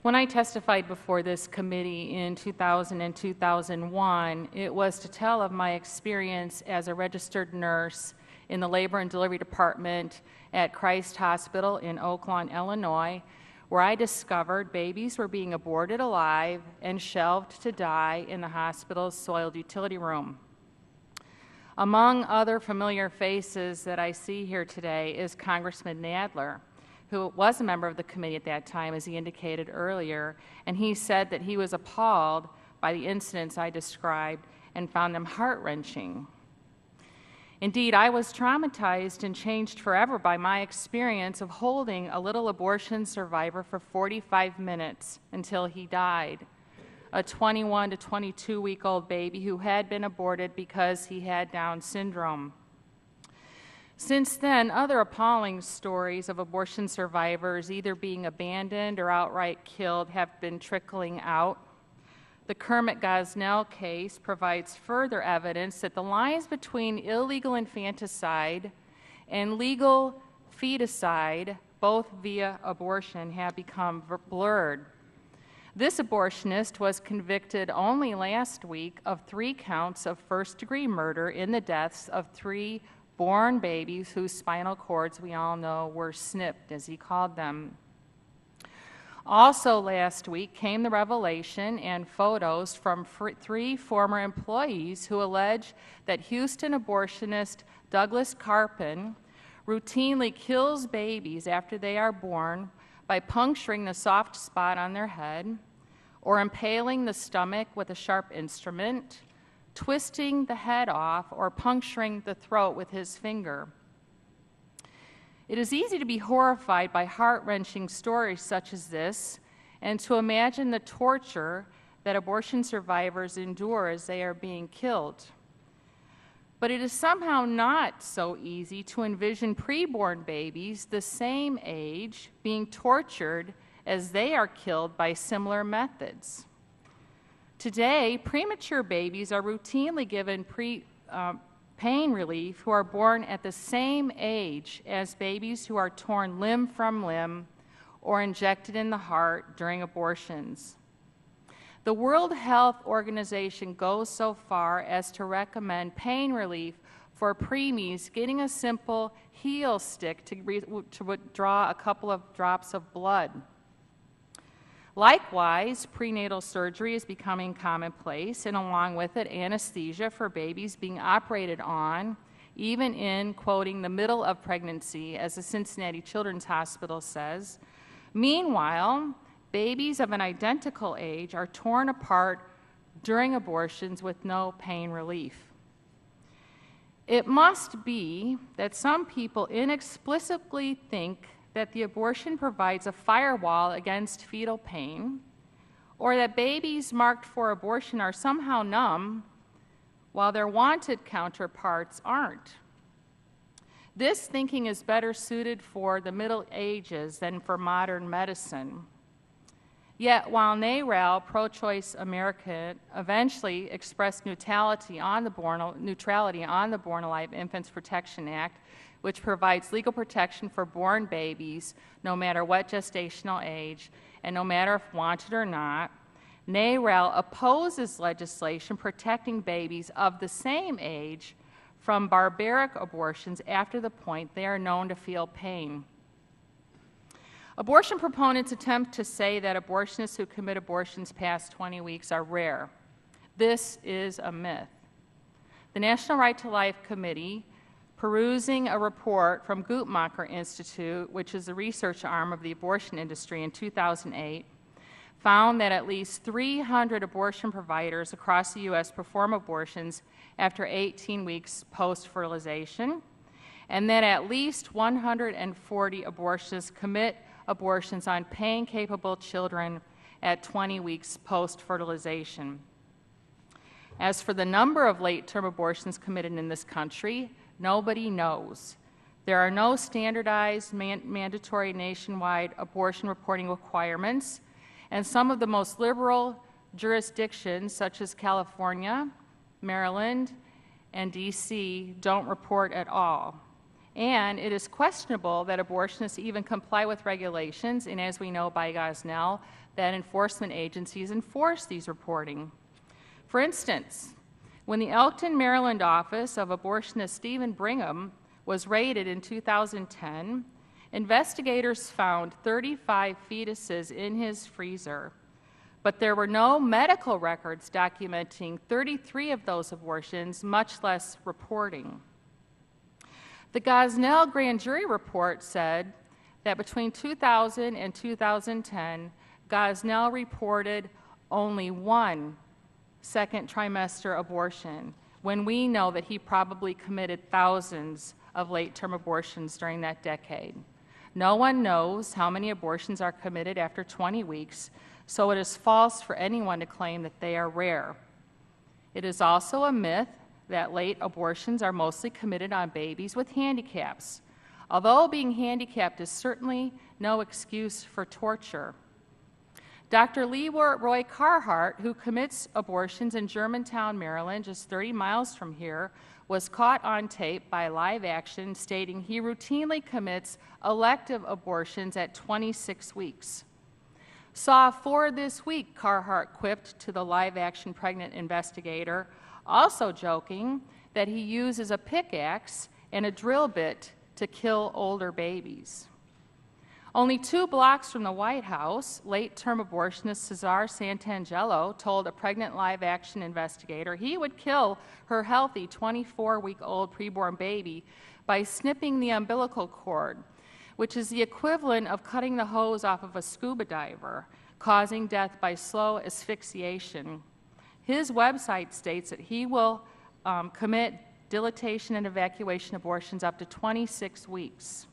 When I testified before this committee in 2000 and 2001, it was to tell of my experience as a registered nurse in the labor and delivery department at Christ Hospital in Oak Lawn, Illinois, where I discovered babies were being aborted alive and shelved to die in the hospital's soiled utility room. Among other familiar faces that I see here today is Congressman Nadler, who was a member of the committee at that time, as he indicated earlier, and he said that he was appalled by the incidents I described and found them heart-wrenching. Indeed, I was traumatized and changed forever by my experience of holding a little abortion survivor for 45 minutes until he died, a 21 to 22-week-old baby who had been aborted because he had Down syndrome. Since then, other appalling stories of abortion survivors either being abandoned or outright killed have been trickling out. The Kermit Gosnell case provides further evidence that the lines between illegal infanticide and legal feticide, both via abortion, have become blurred. This abortionist was convicted only last week of 3 counts of first-degree murder in the deaths of 3 born babies whose spinal cords, we all know, were snipped, as he called them. Also last week came the revelation and photos from 3 former employees who allege that Houston abortionist Douglas Carpin routinely kills babies after they are born by puncturing the soft spot on their head or impaling the stomach with a sharp instrument, twisting the head off, or puncturing the throat with his finger. It is easy to be horrified by heart-wrenching stories such as this and to imagine the torture that abortion survivors endure as they are being killed. But it is somehow not so easy to envision preborn babies the same age being tortured as they are killed by similar methods. Today, premature babies are routinely given pain relief who are born at the same age as babies who are torn limb from limb or injected in the heart during abortions. The World Health Organization goes so far as to recommend pain relief for preemies getting a simple heel stick to withdraw a couple of drops of blood. Likewise, prenatal surgery is becoming commonplace, and along with it, anesthesia for babies being operated on, even in, quoting, the middle of pregnancy, as the Cincinnati Children's Hospital says. Meanwhile, babies of an identical age are torn apart during abortions with no pain relief. It must be that some people inexplicably think that the abortion provides a firewall against fetal pain, or that babies marked for abortion are somehow numb, while their wanted counterparts aren't. This thinking is better suited for the Middle Ages than for modern medicine. Yet, while NARAL, Pro-Choice America, eventually expressed neutrality on the Born Alive Infants Protection Act, which provides legal protection for born babies no matter what gestational age and no matter if wanted or not, NARAL opposes legislation protecting babies of the same age from barbaric abortions after the point they are known to feel pain. Abortion proponents attempt to say that abortionists who commit abortions past 20 weeks are rare. This is a myth. The National Right to Life Committee, perusing a report from Guttmacher Institute, which is the research arm of the abortion industry, in 2008, found that at least 300 abortion providers across the U.S. perform abortions after 18 weeks post-fertilization, and that at least 140 abortionists commit abortions on pain-capable children at 20 weeks post-fertilization. As for the number of late-term abortions committed in this country, nobody knows. There are no standardized mandatory nationwide abortion reporting requirements, and some of the most liberal jurisdictions, such as California, Maryland, and D.C., don't report at all. And it is questionable that abortionists even comply with regulations, and as we know by Gosnell, that enforcement agencies enforce these reporting. For instance, when the Elkton, Maryland office of abortionist Stephen Brigham was raided in 2010, investigators found 35 fetuses in his freezer, but there were no medical records documenting 33 of those abortions, much less reporting. The Gosnell grand jury report said that between 2000 and 2010, Gosnell reported only one second trimester abortion, when we know that he probably committed thousands of late-term abortions during that decade. No one knows how many abortions are committed after 20 weeks, so it is false for anyone to claim that they are rare. It is also a myth that late abortions are mostly committed on babies with handicaps, although being handicapped is certainly no excuse for torture. Dr. Leroy Carhart, who commits abortions in Germantown, Maryland, just 30 miles from here, was caught on tape by Live Action stating he routinely commits elective abortions at 26 weeks. Saw 4 this week, Carhart quipped to the Live Action pregnant investigator, also joking that he uses a pickaxe and a drill bit to kill older babies. Only 2 blocks from the White House, late-term abortionist Cesar Santangelo told a pregnant Live Action investigator he would kill her healthy 24-week-old preborn baby by snipping the umbilical cord, which is the equivalent of cutting the hose off of a scuba diver, causing death by slow asphyxiation. His website states that he will commit dilatation and evacuation abortions up to 26 weeks.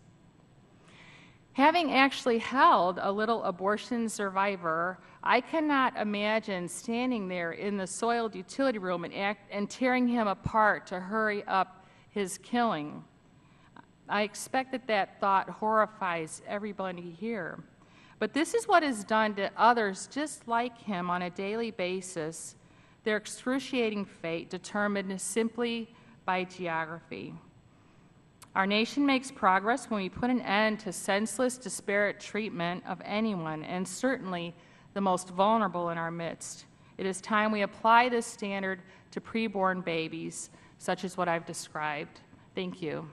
Having actually held a little abortion survivor, I cannot imagine standing there in the soiled utility room and tearing him apart to hurry up his killing. I expect that that thought horrifies everybody here. But this is what is done to others just like him on a daily basis, their excruciating fate determined simply by geography. Our nation makes progress when we put an end to senseless, disparate treatment of anyone, and certainly the most vulnerable in our midst. It is time we apply this standard to preborn babies, such as what I've described. Thank you.